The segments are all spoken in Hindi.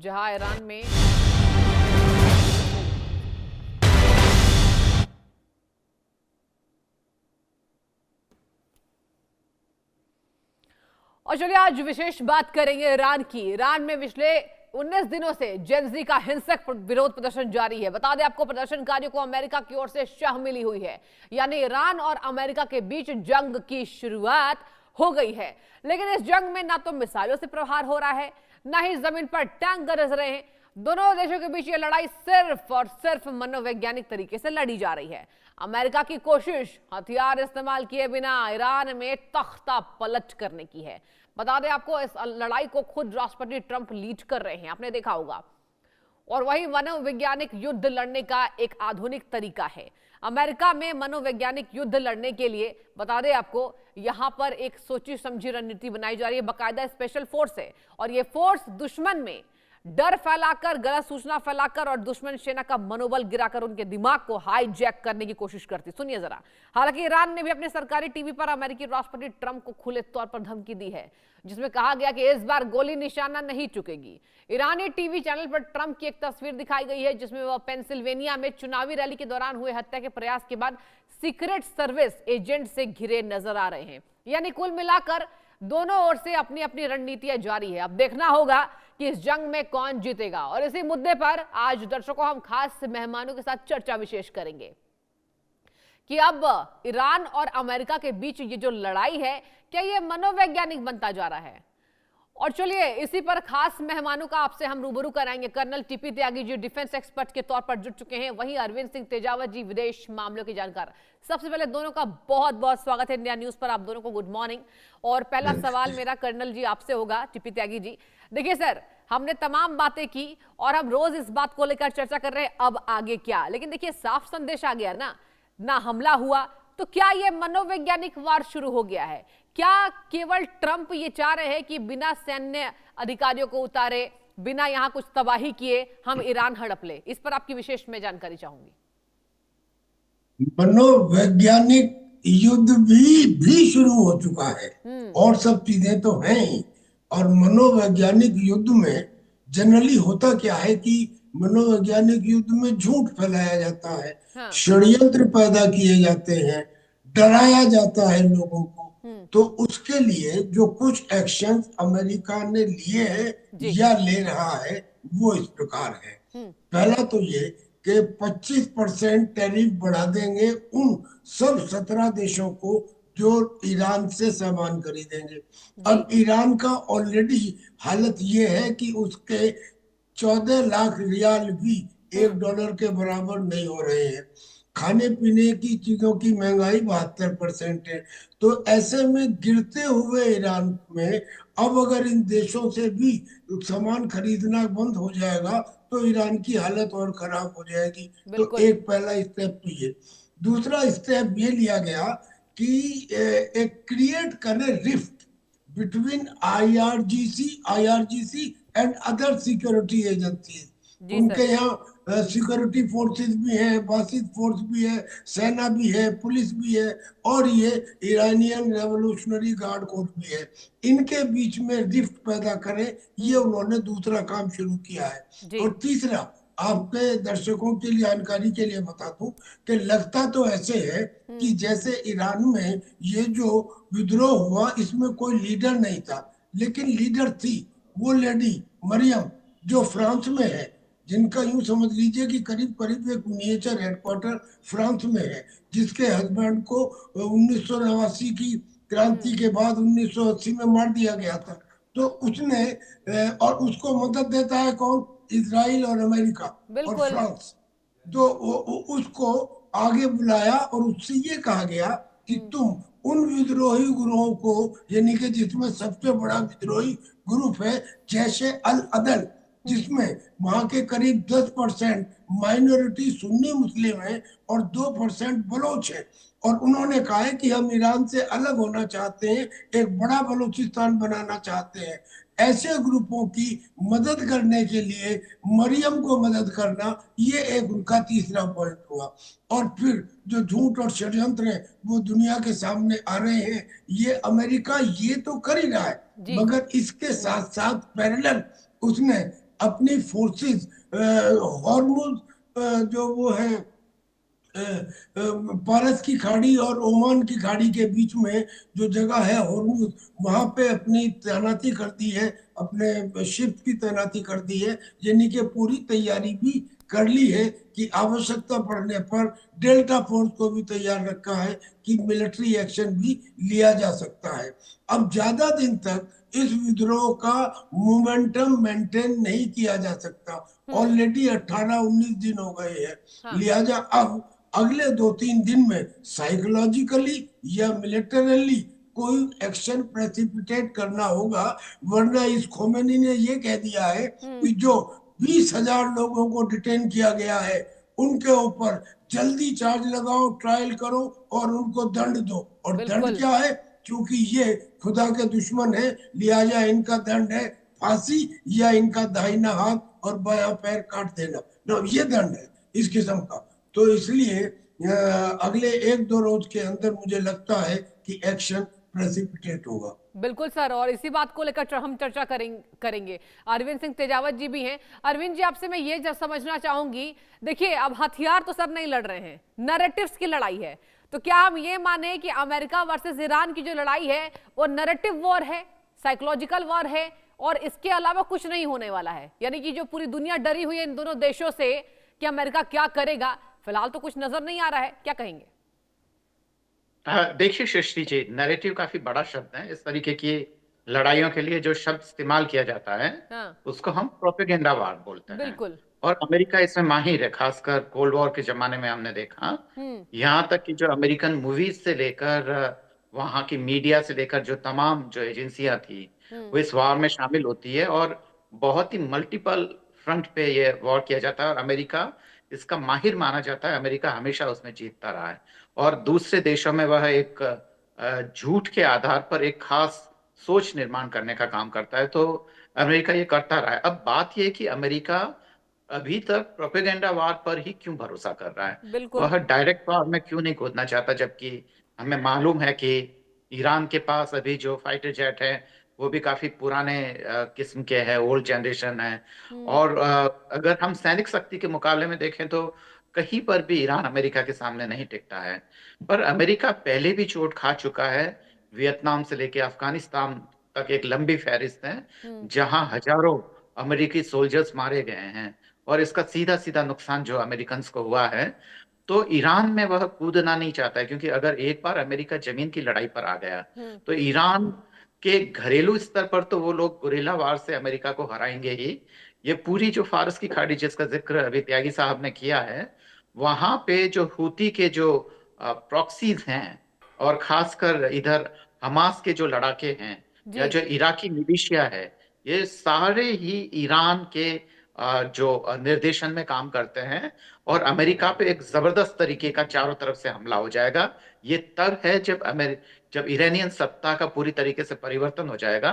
जहां ईरान में और चलिए आज विशेष बात करेंगे ईरान की। ईरान में पिछले 19 दिनों से जेनजी का हिंसक विरोध प्रदर्शन जारी है। बता दें आपको, प्रदर्शनकारियों को अमेरिका की ओर से शाह मिली हुई है, यानी ईरान और अमेरिका के बीच जंग की शुरुआत हो गई है। लेकिन इस जंग में ना तो मिसाइलों से प्रहार हो रहा है, ना ही जमीन पर टैंक गरज रहे हैं। दोनों देशों के बीच ये लड़ाई सिर्फ और सिर्फ मनोवैज्ञानिक तरीके से लड़ी जा रही है। अमेरिका की कोशिश हथियार इस्तेमाल किए बिना ईरान में तख्ता पलट करने की है। बता दें आपको, इस लड़ाई को खुद राष्ट्रपति ट्रंप लीड कर रहे हैं, आपने देखा होगा। और वही मनोवैज्ञानिक युद्ध लड़ने का एक आधुनिक तरीका है। अमेरिका में मनोवैज्ञानिक युद्ध लड़ने के लिए बता दें आपको, यहां पर एक सोची समझी रणनीति बनाई जा रही है। बाकायदा स्पेशल फोर्स है और ये फोर्स दुश्मन में डर फैलाकर, गलत सूचना फैलाकर और दुश्मन सेना का मनोबल गिराकर उनके दिमाग को हाईजैक करने की कोशिश करती। सुनिए जरा। हालांकि ईरान ने भी अपने सरकारी टीवी पर अमेरिकी राष्ट्रपति ट्रंप को खुले तौर पर धमकी दी है, जिसमें कहा गया कि इस बार गोली निशाना नहीं चुकेगी। ईरानी टीवी चैनल पर ट्रंप की एक तस्वीर दिखाई गई है, जिसमें वह पेंसिल्वेनिया में चुनावी रैली के दौरान हुए हत्या के प्रयास के बाद सीक्रेट सर्विस एजेंट से घिरे नजर आ रहे हैं। यानी कुल मिलाकर दोनों ओर से अपनी अपनी रणनीतियां जारी है। अब देखना होगा कि इस जंग में कौन जीतेगा। और इसी मुद्दे पर आज दर्शकों हम खास मेहमानों के साथ चर्चा विशेष करेंगे कि अब ईरान और अमेरिका के बीच ये जो लड़ाई है, क्या ये मनोवैज्ञानिक बनता जा रहा है। और चलिए इसी पर खास मेहमानों का आपसे हम रूबरू कराएंगे। Colonel TP Tyagi ji defence expert के तौर पर जुड़ चुके हैं, वहीं अरविंद सिंह तेजावत जी विदेश मामलों के जानकार। सबसे पहले दोनों का बहुत बहुत स्वागत है इंडिया न्यूज पर। आप दोनों को गुड मॉर्निंग। और पहला सवाल मेरा कर्नल जी आपसे होगा, टीपी त्यागी जी। देखिए सर, हमने तमाम बातें की और हम रोज इस बात को लेकर चर्चा कर रहे हैं अब आगे क्या। लेकिन देखिए साफ संदेश आ गया ना हमला हुआ, तो क्या यह मनोवैज्ञानिक वार शुरू हो गया है? क्या केवल ट्रंप ये चाह रहे हैं कि बिना सैन्य अधिकारियों को उतारे, बिना यहां कुछ तबाही किए हम ईरान हड़प ले? इस पर आपकी विशेष मैं जानकारी चाहूंगी। मनोवैज्ञानिक युद्ध भी शुरू हो चुका है और सब चीजें तो हैं ही। और मनोवैज्ञानिक युद्ध में जनरली होता क्या है कि मनोवैज्ञानिक युद्ध में झूठ फैलाया जाता है, हाँ। षड्यंत्र पैदा किए जाते हैं, डराया जाता है लोगों को। तो उसके लिए जो कुछ एक्शन अमेरिका ने लिए हैं या ले रहा है वो इस प्रकार है। पहला तो ये कि 25% टैरिफ बढ़ा देंगे उन सब 17 देशों को जो ईरान से सामान खरीदेंगे। अब ईरान का ऑलरेडी हालत ये है कि उसके 14 लाख रियाल भी $1 के बराबर नहीं हो रहे हैं। खाने पीने की चीजों की महंगाई 72% है। तो ऐसे में गिरते हुए ईरान में अब अगर इन देशों से भी सामान खरीदना बंद हो जाएगा तो ईरान की हालत और खराब हो जाएगी। तो एक पहला स्टेप तो ये। दूसरा स्टेप ये लिया गया कि एक क्रिएट करे rift between IRGC and other security agencies. उनके यहाँ सिक्योरिटी फोर्सेस भी है, बासित फोर्स भी है, सेना भी है, पुलिस भी है और ये ईरानियन रेवोल्यूशनरी गार्ड कोर्ट भी है। इनके बीच में रिफ्ट पैदा करें, ये उन्होंने दूसरा काम शुरू किया है। और तीसरा, आपके दर्शकों के लिए जानकारी के लिए बता दूं कि लगता तो ऐसे है कि जैसे ईरान में ये जो विद्रोह हुआ इसमें कोई लीडर नहीं था, लेकिन लीडर थी वो लेडी मरियम जो फ्रांस में है, जिनका यूं समझ लीजिए कि करीब करीब एक मिनिएचर हेडक्वार्टर फ्रांस में है, जिसके हस्बैंड को 1989 की क्रांति के बाद 1980 में मार दिया गया था। तो उसने और उसको मदद देता है कौन? इजराइल और अमेरिका और फ्रांस। तो उसको आगे बुलाया और उससे ये कहा गया कि तुम उन विद्रोही ग्रुपों को, यानी कि जिसमें सबसे बड़ा विद्रोही ग्रुप है जैशे अल अदल, जिसमें वहां के करीब 10% माइनॉरिटी सुन्नी मुस्लिम है और 2% बलोच है। और उन्होंने कहा है कि हम ईरान से अलग होना चाहते हैं, एक बड़ा बलूचिस्तान बनाना चाहते हैं। ऐसे ग्रुपों की मदद करने के लिए मरियम को मदद करना, ये एक उनका तीसरा पॉइंट हुआ। और फिर जो झूठ और षड्यंत्र है वो दुनिया के सामने आ रहे हैं। ये अमेरिका ये तो कर ही रहा है, मगर इसके साथ साथ पैरेलल उसने अपनी फोर्सेस हॉर्मुज जो वो है पारस की खाड़ी और ओमान की खाड़ी के बीच में जो जगह है हॉर्मुज, वहां पे अपनी तैनाती कर दी है, अपने शिप की तैनाती कर दी है, यानी कि पूरी तैयारी भी कर ली है कि आवश्यकता पड़ने पर डेल्टा फोर्स को भी तैयार रखा है कि मिलिट्री एक्शन भी लिया जा सकता है। अब ज्यादा दिन तक इस विद्रोह का मोमेंटम मेंटेन नहीं किया जा सकता। ऑलरेडी 18-19 दिन हो गए हैं। हाँ। लिहाजा अब अगले 2-3 दिन में साइकोलॉजिकली या मिलिटरली कोई एक्शन प्रेसिपिटेट करना होगा, वरना इस खोमेनी ने ये कह दिया है कि जो 20,000 लोगों को डिटेन किया गया है उनके ऊपर जल्दी चार्ज लगाओ, ट्रायल करो और उनको दंड दो। और दंड बिल्कुल। क्या है? क्योंकि ये खुदा के दुश्मन है, लिहाजा इनका दंड है फांसी या इनका दाहिना हाथ और बायां पैर काट देना। ये दंड है इस किस्म का। तो इसलिए अगले 1-2 रोज के अंदर मुझे लगता है कि एक्शन प्रेसिपिटेट होगा। बिल्कुल सर, और इसी बात को लेकर हम चर्चा करेंगे। अरविंद सिंह तेजावत जी भी हैं। अरविंद जी, आपसे मैं ये समझना चाहूंगी, देखिए अब हथियार तो सर नहीं लड़ रहे हैं, नैरेटिव्स की लड़ाई है, तो क्या हम ये माने कि अमेरिका वर्सेस ईरान की जो लड़ाई है वो नैरेटिव वॉर है, साइकोलॉजिकल वॉर है, और इसके अलावा कुछ नहीं होने वाला है? यानी कि जो पूरी दुनिया डरी हुई है इन दोनों देशों से कि अमेरिका क्या करेगा, फिलहाल तो कुछ नजर नहीं आ रहा है, क्या कहेंगे? देखिए सृष्टि जी, नैरेटिव काफी बड़ा शब्द है। इस तरीके की लड़ाइयों के लिए जो शब्द इस्तेमाल किया जाता है हाँ। उसको हम प्रोपेगेंडा वार बोलते हैं। बिल्कुल। और अमेरिका इसमें माहिर है, खासकर कोल्ड वॉर के जमाने में हमने देखा। यहाँ तक कि जो अमेरिकन मूवीज से लेकर वहाँ की मीडिया से लेकर जो तमाम जो एजेंसियां थी वो इस वॉर में शामिल होती है, और बहुत ही मल्टीपल फ्रंट पे ये वॉर किया जाता है और अमेरिका इसका माहिर माना जाता है। अमेरिका हमेशा उसमें जीतता रहा है और दूसरे देशों में वह एक झूठ के आधार पर एक खास सोच निर्माण करने का काम करता है। तो अमेरिका ये करता रहा है। अब बात यह कि अमेरिका अभी तक प्रोपेगेंडा वार पर ही क्यों भरोसा कर रहा है, बिल्कुल। वह डायरेक्ट वार में क्यों नहीं कूदना चाहता, जबकि हमें मालूम है कि ईरान के पास अभी जो फाइटर जेट है वो भी काफी पुराने किस्म के हैं, ओल्ड जनरेशन है। और अगर हम सैनिक शक्ति के मुकाबले में देखें तो कहीं पर भी ईरान अमेरिका के सामने नहीं टिकता है। पर अमेरिका पहले भी चोट खा चुका है। वियतनाम से लेके अफगानिस्तान तक एक लंबी फहरिस्त है जहां हजारों अमेरिकी सोल्जर्स मारे गए हैं, और इसका सीधा सीधा नुकसान जो अमेरिकन को हुआ है। तो ईरान में वह कूदना नहीं चाहता है, क्योंकि अगर एक बार अमेरिका जमीन की लड़ाई पर आ गया तो ईरान के घरेलू स्तर पर तो वो लोग गुरिल्ला वार से अमेरिका को हराएंगे ही। ये पूरी जो फारस की खाड़ी जिसका जिक्र अभी त्यागी साहब ने किया है, वहां पे जो हूती के जो प्रॉक्सीज हैं, और खासकर इधर हमास के जो लड़ाके हैं या जो इराकी मिलिशिया है, ये सारे ही ईरान के जो निर्देशन में काम करते हैं। और अमेरिका पे एक जबरदस्त तरीके का चारों तरफ से हमला हो जाएगा। ये तब है जब ईरानियन सत्ता का पूरी तरीके से परिवर्तन हो जाएगा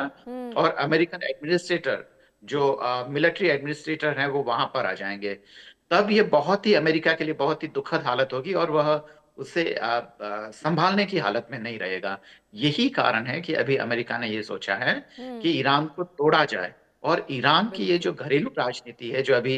और अमेरिकन एडमिनिस्ट्रेटर जो मिलिट्री एडमिनिस्ट्रेटर हैं वो वहां पर आ जाएंगे। तब ये बहुत ही अमेरिका के लिए बहुत ही दुखद हालत होगी और वह उसे संभालने की हालत में नहीं रहेगा। यही कारण है कि अभी अमेरिका ने ये सोचा है कि ईरान को तोड़ा जाए, और ईरान की ये जो घरेलू राजनीति है जो अभी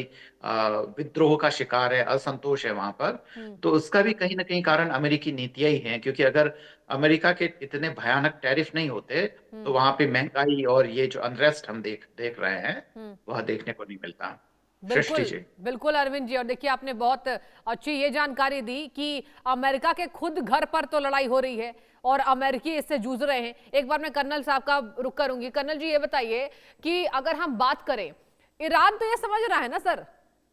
विद्रोह का शिकार है, असंतोष है वहां पर, तो उसका भी कहीं ना कहीं कारण अमेरिकी नीतियां ही हैं। क्योंकि अगर अमेरिका के इतने भयानक टैरिफ नहीं होते तो वहां पे महंगाई और ये जो अनरेस्ट हम देख रहे हैं वह देखने को नहीं मिलता। बिल्कुल बिल्कुल अरविंद जी, और देखिए आपने बहुत अच्छी ये जानकारी दी कि अमेरिका के खुद घर पर तो लड़ाई हो रही है और अमेरिकी इससे जूझ रहे हैं। एक बार मैं कर्नल साहब का रुख करूंगी। कर्नल जी, ये बताइए कि अगर हम बात करें, ईरान तो ये समझ रहा है ना सर,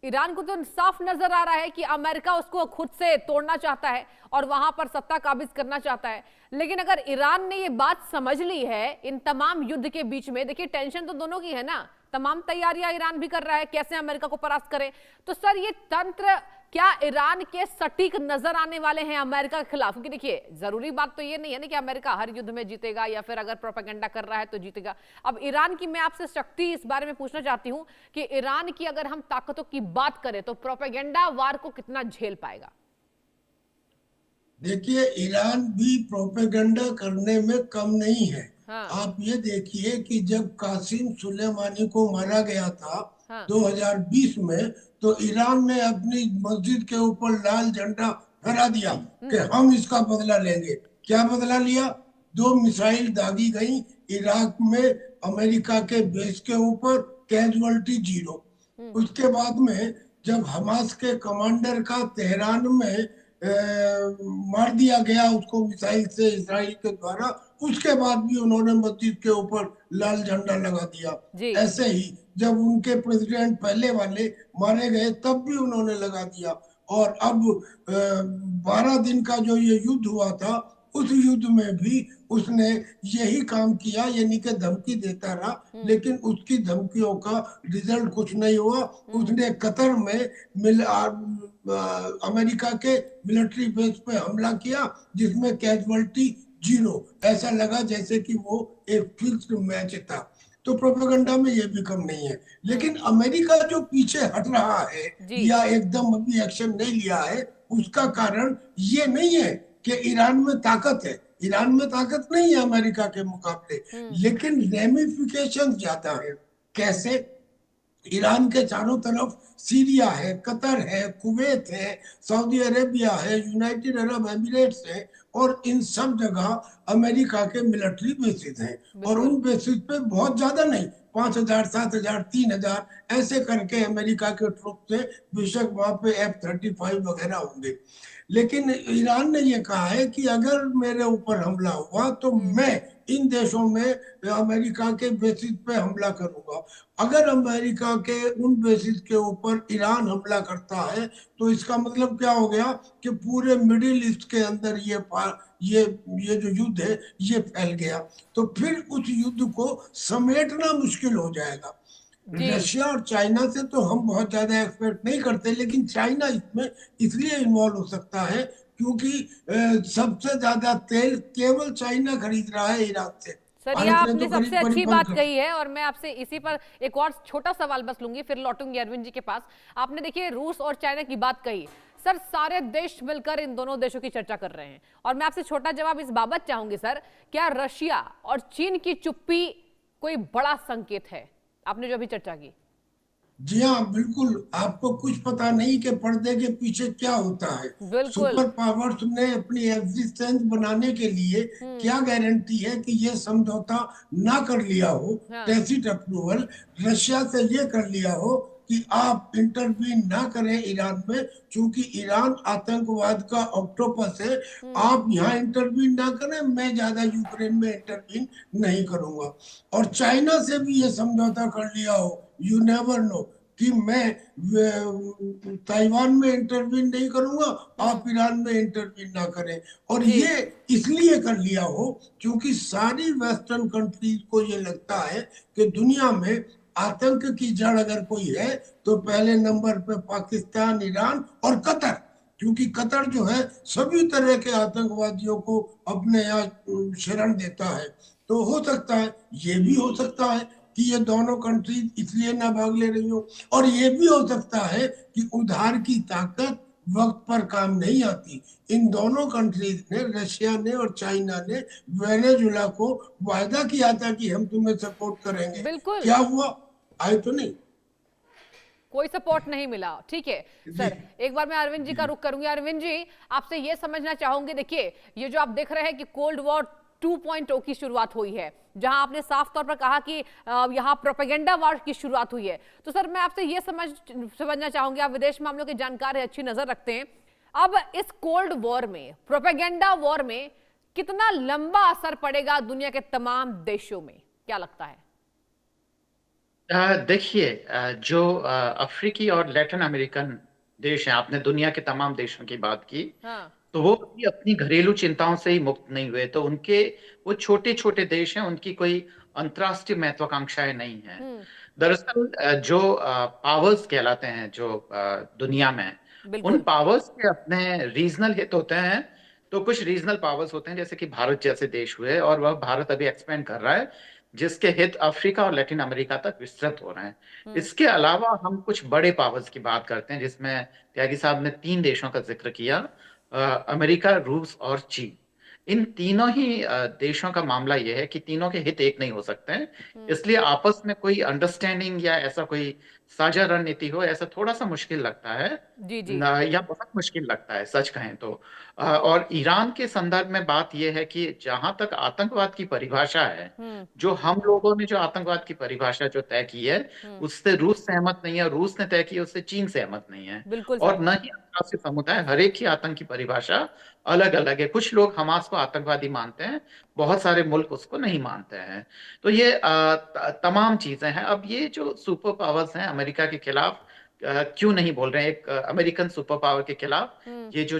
ईरान को तो साफ नजर आ रहा है कि अमेरिका उसको खुद से तोड़ना चाहता है और वहां पर सत्ता काबिज करना चाहता है। लेकिन अगर ईरान ने ये बात समझ ली है इन तमाम युद्ध के बीच में, देखिए टेंशन तो दोनों की है ना, तमाम तैयारियां ईरान भी कर रहा है कैसे अमेरिका को परास्त करे, तो सर ये तंत्र क्या ईरान के सटीक नजर आने वाले हैं अमेरिका के खिलाफ? क्योंकि देखिए जरूरी बात तो ये नहीं है ना कि अमेरिका हर युद्ध में जीतेगा या फिर अगर प्रोपेगेंडा कर रहा है तो जीतेगा। अब ईरान की मैं आपसे शक्ति इस बारे में पूछना चाहती हूं कि ईरान की अगर हम ताकतों की बात करें तो प्रोपेगेंडा वार को कितना झेल पाएगा? देखिए, ईरान भी प्रोपेगेंडा करने में कम नहीं है। हाँ। आप ये देखिए कि जब कासिम सुलेमानी को मारा गया था हाँ। 2020 में, तो ईरान ने अपनी मस्जिद के ऊपर लाल झंडा फहरा दिया कि हम इसका बदला लेंगे। क्या बदला लिया? 2 मिसाइल दागी गई इराक में अमेरिका के बेस के ऊपर, कैजुअल्टी 0। उसके बाद में जब हमास के कमांडर का तेहरान में मार दिया गया उसको मिसाइल से इसराइल के द्वारा, उसके बाद भी उन्होंने मस्जिद के ऊपर लाल झंडा लगा दिया। जी। ऐसे ही जब उनके प्रेसिडेंट पहले वाले मारे गए तब भी उन्होंने लगा दिया। और अब 12 दिन का जो ये युद्ध हुआ था, उस युद्ध में भी उसने यही काम किया, यानी कि धमकी देता रहा, लेकिन उसकी धमकियों का रिजल्ट कुछ नहीं हुआ। उसने कतर में अमेरिका के मिलिट्री बेस पे हमला किया, जिसमें कैजुअल्टी 0। ऐसा लगा जैसे कि वो एक फिक्स्ड मैच था। तो प्रोपेगेंडा में ये भी कम नहीं है। लेकिन अमेरिका जो पीछे हट रहा है या एकदम अभी एक्शन नहीं लिया है, उसका कारण ये नहीं है कि ईरान में ताकत है। ईरान में ताकत नहीं है अमेरिका के मुकाबले, लेकिन रेमिफिकेशन ज्यादा है। कैसे? ईरान के चारों तरफ सीरिया है, कतर है, कुवैत है, सऊदी अरेबिया है, यूनाइटेड अरब एमिरेट्स है, और इन सब जगह अमेरिका के मिलिट्री बेसिस हैं। और उन बेसिस पे बहुत ज्यादा नहीं, 5,000, 7,000, 3,000 ऐसे करके अमेरिका के ट्रुप से, बेशक वहां पे F-35 वगैरह होंगे। लेकिन ईरान ने ये कहा है कि अगर मेरे ऊपर हमला हुआ तो मैं इन देशों में अमेरिका के बेसिस पे हमला करूंगा। अगर अमेरिका के उन बेसिस के ऊपर ईरान हमला करता है तो इसका मतलब क्या हो गया कि पूरे मिडिल ईस्ट के अंदर ये जो युद्ध है ये फैल गया। तो फिर उस युद्ध को समेटना मुश्किल हो जाएगा। रशिया और चाइना से तो हम बहुत ज्यादा एक्सपेक्ट नहीं करते, लेकिन चाइना इसमें इसलिए इन्वॉल्व हो सकता है क्योंकि सबसे ज्यादा तेल केवल चाइना खरीद रहा है ईरान से। सर, ये आपने सबसे अच्छी बात कही है, और मैं आपसे इसी पर एक और छोटा सवाल बस लूंगी, फिर लौटूंगी अरविंद जी के पास। आपने देखिए रूस और चाइना की बात कही, सर सारे देश मिलकर इन दोनों देशों की चर्चा कर रहे हैं, और मैं आपसे छोटा जवाब इस बाबत चाहूंगी सर, क्या रशिया और चीन की चुप्पी कोई बड़ा संकेत है, आपने जो अभी चर्चा की? जी हाँ, बिल्कुल। आपको कुछ पता नहीं कि पर्दे के पीछे क्या होता है। सुपर पावर्स ने अपनी एग्जिस्टेंस बनाने के लिए क्या गारंटी है कि ये समझौता ना कर लिया हो, टैसिट अप्रूवल रशिया से ये कर लिया हो कि आप इंटरवीन ना करें ईरान में, क्योंकि ईरान आतंकवाद का ऑक्टोपस है। आप यहाँ इंटरवीन ना करें, मैं ज्यादा यूक्रेन में इंटरवीन नहीं करूंगा। और चाइना से भी ये समझौता कर लिया हो, यू नेवर नो, कि मैं ताइवान में इंटरवीन नहीं करूंगा, आप ईरान में इंटरवीन ना करें। और ये इसलिए कर लिया हो क्योंकि सारी वेस्टर्न कंट्रीज को ये लगता है कि दुनिया में आतंक की जड़ अगर कोई है तो पहले नंबर पे पाकिस्तान, ईरान और कतर, क्योंकि कतर जो है सभी तरह के आतंकवादियों को अपने यहाँ शरण देता है। तो हो सकता है, ये भी हो सकता है कि ये दोनों कंट्रीज इसलिए ना भाग ले रही हो। और ये भी हो सकता है कि उधार की ताकत वक्त पर काम नहीं आती। इन दोनों कंट्रीज ने, रशिया ने और चाइना ने, वेनेजुला को वायदा किया था कि हम तुम्हें सपोर्ट करेंगे। क्या हुआ? आए तो नहीं, कोई सपोर्ट नहीं मिला। ठीक है सर, एक बार मैं अरविंद जी का रुख करूंगी। अरविंद जी, आपसे ये समझना चाहूंगी, देखिए ये जो आप देख रहे हैं कि कोल्ड वॉर 2.0 की शुरुआत हुई है, जहां आपने साफ तौर पर कहा कि यहां प्रोपेगेंडा वॉर की शुरुआत हुई है। तो सर मैं आपसे ये समझना चाहूंगी, आप विदेश मामलों के जानकार है, अच्छी नजर रखते हैं, अब इस कोल्ड वॉर में, प्रोपेगेंडा वॉर में कितना लंबा असर पड़ेगा दुनिया के तमाम देशों में, क्या लगता है? देखिए, जो अफ्रीकी और लैटिन अमेरिकन देश हैं, आपने दुनिया के तमाम देशों की बात की, तो वो भी अपनी घरेलू चिंताओं से ही मुक्त नहीं हुए। तो उनके, वो छोटे छोटे देश हैं, उनकी कोई अंतर्राष्ट्रीय महत्वाकांक्षाएं नहीं है। दरअसल जो पावर्स कहलाते हैं जो दुनिया में, उन पावर्स के अपने रीजनल हित होते हैं। तो कुछ रीजनल पावर्स होते हैं, जैसे कि भारत जैसे देश हुए, और वह भारत अभी एक्सपेंड कर रहा है, जिसके हित अफ्रीका और लैटिन अमेरिका तक विस्तृत हो रहे हैं। इसके अलावा हम कुछ बड़े पावर्स की बात करते हैं, जिसमें त्यागी साहब ने 3 देशों का जिक्र किया, अमेरिका, रूस और चीन। इन तीनों ही देशों का मामला यह है कि तीनों के हित एक नहीं हो सकते हैं, इसलिए आपस में कोई अंडरस्टैंडिंग या ऐसा कोई साझा रणनीति हो, ऐसा थोड़ा सा मुश्किल लगता है जी जी। या बहुत मुश्किल लगता है सच कहें तो। और ईरान के संदर्भ में बात यह है कि जहां तक आतंकवाद की परिभाषा है, हम्म। जो हम लोगों ने जो आतंकवाद की परिभाषा जो तय की है, हम्म। उससे रूस सहमत नहीं है, और रूस ने तय की है उससे चीन सहमत नहीं है। बिल्कुल और सही। न ही अंतर्राष्ट्रीय समुदाय, हर एक ही आतंक की परिभाषा अलग अलग है। कुछ लोग हमास को आतंकवादी मानते हैं, बहुत सारे मुल्क उसको नहीं मानते हैं। तो ये तमाम चीजें हैं। अब ये जो सुपर पावर्स हैं अमेरिका के खिलाफ, क्यों नहीं बोल रहे हैं एक अमेरिकन सुपर पावर के खिलाफ, हम्म। ये जो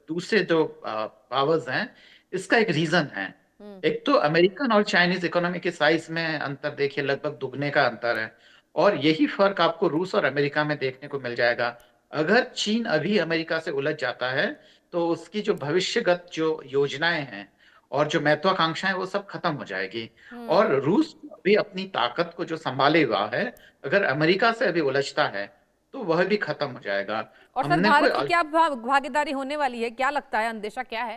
दूसरे जो पावर्स हैं, इसका एक रीजन है। हम्म। एक तो अमेरिकन और चाइनीज इकोनॉमी के साइज में अंतर देखिए, लगभग दुगने का अंतर है। और यही फर्क आपको रूस और अमेरिका में देखने को मिल जाएगा। अगर चीन अभी अमेरिका से उलझ जाता है, तो उसकी जो भविष्यगत जो योजनाएं हैं और जो महत्वाकांक्षाएं, वो सब खत्म हो जाएगी। हम्म। और रूस भी अपनी ताकत को जो संभाले हुआ है, अगर अमेरिका से अभी उलझता है, तो वह भी खत्म हो जाएगा। और सर हमने कोई भारत की क्या भागीदारी होने वाली है, क्या लगता है, अंदेशा क्या है?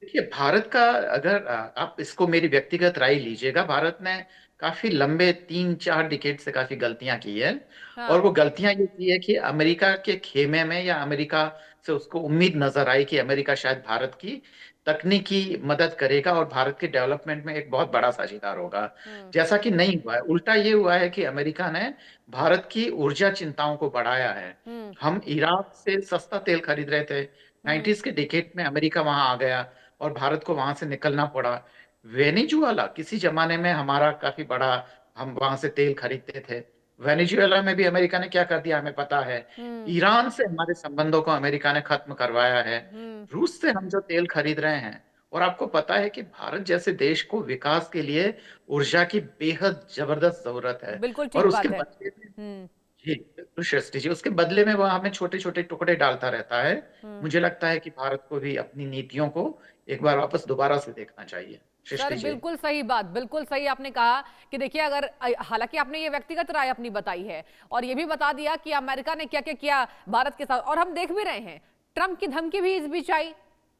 देखिए, भारत का अगर आप इसको मेरी व्यक्तिगत राय लीजिएगा, भारत ने काफी लंबे 3-4 डिकेड से काफी गलतियां की है। और हाँ। वो गलतियां ये की है कि अमेरिका के खेमे में, या अमेरिका से उसको उम्मीद नजर आई कि अमेरिका शायद भारत की तकनीकी मदद करेगा और भारत के डेवलपमेंट में एक बहुत बड़ा साझेदार होगा। हम्म। जैसा कि नहीं हुआ है, उल्टा ये हुआ है कि अमेरिका ने भारत की ऊर्जा चिंताओं को बढ़ाया है। हम्म। हम इराक से सस्ता तेल खरीद रहे थे, हम्म। 90s के डिकेड में अमेरिका वहां आ गया और भारत को वहां से निकलना पड़ा। वेनेजुएला किसी जमाने में हमारा काफी बड़ा, हम वहां से तेल खरीदते थे। वेनेजुएला में भी अमेरिका ने क्या कर दिया हमें पता है। हम्म। ईरान से हमारे संबंधों को अमेरिका ने खत्म करवाया है। हम्म। रूस से हम जो तेल खरीद रहे हैं, और आपको पता है कि भारत जैसे देश को विकास के लिए ऊर्जा की बेहद जबरदस्त जरूरत है। बिल्कुल और ठीक उसके बात है। बदले में, हम्म। जी बिल्कुल सृष्टि जी, उसके बदले में वह हमें छोटे छोटे टुकड़े डालता रहता है। हम्म। मुझे लगता है कि भारत को भी अपनी नीतियों को एक बार वापस दोबारा से देखना चाहिए। सर सृष्टि जी। बिल्कुल सही बात, बिल्कुल सही आपने कहा कि देखिए, अगर हालांकि आपने ये व्यक्तिगत राय अपनी बताई है और ये भी बता दिया कि अमेरिका ने क्या क्या किया भारत के साथ, और हम देख भी रहे हैं ट्रंप की धमकी भी इस बीच आई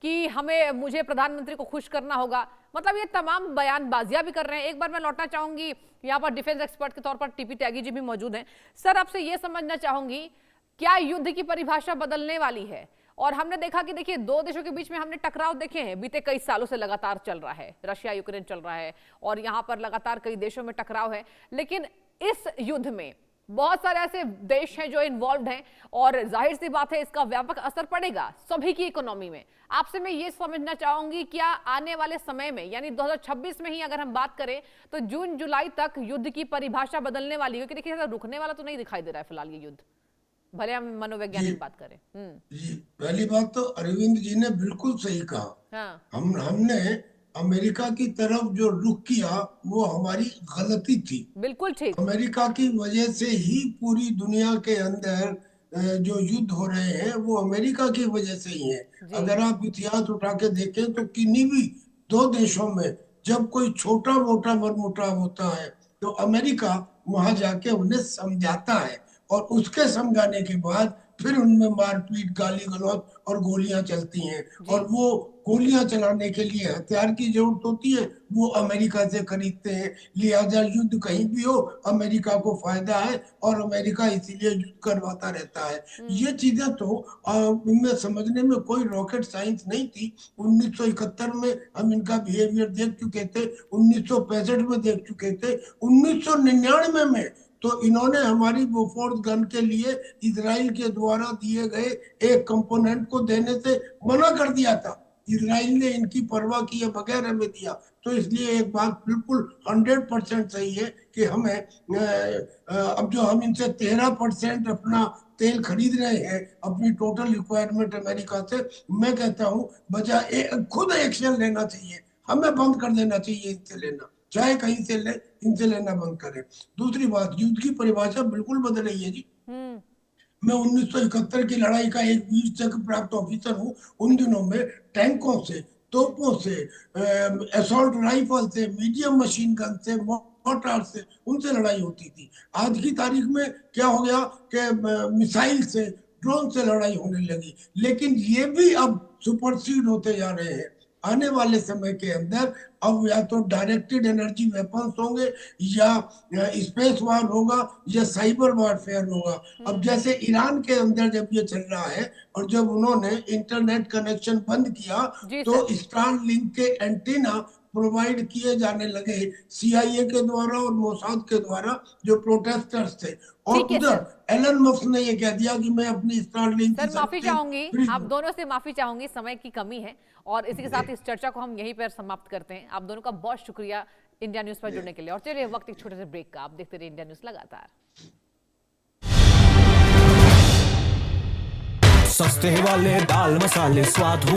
कि मुझे प्रधानमंत्री को खुश करना होगा। मतलब ये तमाम बयानबाजियां भी कर रहे हैं। एक बार मैं लौटना चाहूंगी, यहाँ पर डिफेंस एक्सपर्ट के तौर पर टीपी त्यागी जी भी मौजूद हैं। सर आपसे ये समझना चाहूंगी, क्या युद्ध की परिभाषा बदलने वाली है? और हमने देखा कि देखिए, दो देशों के बीच में हमने टकराव देखे हैं, बीते कई सालों से लगातार चल रहा है, रशिया यूक्रेन चल रहा है और यहाँ पर लगातार कई देशों में टकराव है। लेकिन इस युद्ध में बहुत सारे ऐसे देश हैं जो इन्वॉल्व हैं और जाहिर सी बात है इसका व्यापक असर पड़ेगा सभी की इकोनॉमी में। आपसे मैं ये समझना चाहूंगी, क्या आने वाले समय में, यानी 2026 में ही अगर हम बात करें, तो जून जुलाई तक युद्ध की परिभाषा बदलने वाली है? क्योंकि देखिए, रुकने वाला तो नहीं दिखाई दे रहा है फिलहाल ये युद्ध, भले हम जी मनोवैज्ञानिक बात करें। जी, पहली बात तो अरविंद जी ने बिल्कुल सही कहा। हाँ। हमने अमेरिका की तरफ जो रुख किया वो हमारी गलती थी। बिल्कुल ठीक। अमेरिका की वजह से ही पूरी दुनिया के अंदर जो युद्ध हो रहे हैं वो अमेरिका की वजह से ही है। जी। अगर आप इतिहास उठा के देखें तो किन्हीं भी दो देशों में जब कोई छोटा मोटा मनमुटाव होता है, तो अमेरिका वहां जाके उन्हें समझाता है और उसके समझाने के बाद फिर उनमें मारपीट, गाली गलौज और गोलियां चलती हैं। जी। और वो गोलियां चलाने के लिए हथियार की जरूरत होती है, वो अमेरिका से खरीदते हैं। लिहाजा युद्ध कहीं भी हो अमेरिका को फायदा है और अमेरिका इसीलिए युद्ध करवाता रहता है। ये चीजें तो इनमें समझने में कोई रॉकेट साइंस नहीं थी। 1971 में हम इनका बिहेवियर देख चुके थे, 1965 में देख चुके थे, 1999 में तो इन्होंने हमारी बोफोर्स गन के लिए इजराइल के द्वारा दिए गए एक कंपोनेंट को देने से मना कर दिया था। इजराइल ने इनकी परवाह किए बगैर हमें दिया। तो इसलिए एक बात बिल्कुल 100% सही है कि हमें अब जो हम इनसे 13% अपना तेल खरीद रहे हैं अपनी टोटल रिक्वायरमेंट अमेरिका से, मैं कहता हूँ बजाय खुद एक्शन लेना चाहिए, हमें बंद कर देना चाहिए इनसे लेना, चाहे कहीं से ले, इनसे लेना बंद करें। दूसरी बात, युद्ध की परिभाषा बिल्कुल बदल रही है जी। मैं 1971 की लड़ाई का एक वीर चक्र प्राप्त ऑफिसर हूँ। उन दिनों में टैंकों से, तोपों से, असॉल्ट राइफल से, मीडियम मशीन गन से, मोर्टार से, उनसे लड़ाई होती थी। आज की तारीख में क्या हो गया कि मिसाइल से, ड्रोन से लड़ाई होने लगी। लेकिन ये भी अब सुपरसीड होते जा रहे हैं। आने वाले समय के अंदर अब या तो डायरेक्टेड एनर्जी वेपन्स होंगे या स्पेस वार होगा या साइबर वारफेयर होगा। अब जैसे ईरान के अंदर जब ये चल रहा है और जब उन्होंने इंटरनेट कनेक्शन बंद किया जी तो सर। स्टारलिंक के एंटीना प्रोवाइड किए जाने लगे CIA के द्वारा और मोसाद के द्वारा, जो प्रोटेस्टर्स थे। और ठीक है उधर सर। एलन मस्क ने ये कह दिया कि मैं अपनी स्टारलिंक की सर माफी सर्विस चाहूंगी, फ्री आप दोनों से माफी चाहूंगी, समय की कमी है और इसी के साथ इस चर्चा को हम यहीं पर समाप्त करते हैं। आप दोनों का बहुत शुक्रिया इंडिया न्यूज पर जुड़ने के लिए। और चलिए वक्त एक छोटे से ब्रेक का, आप देखते रहिए इंडिया न्यूज लगातार। सस्ते वाले दाल मसाले स्वाद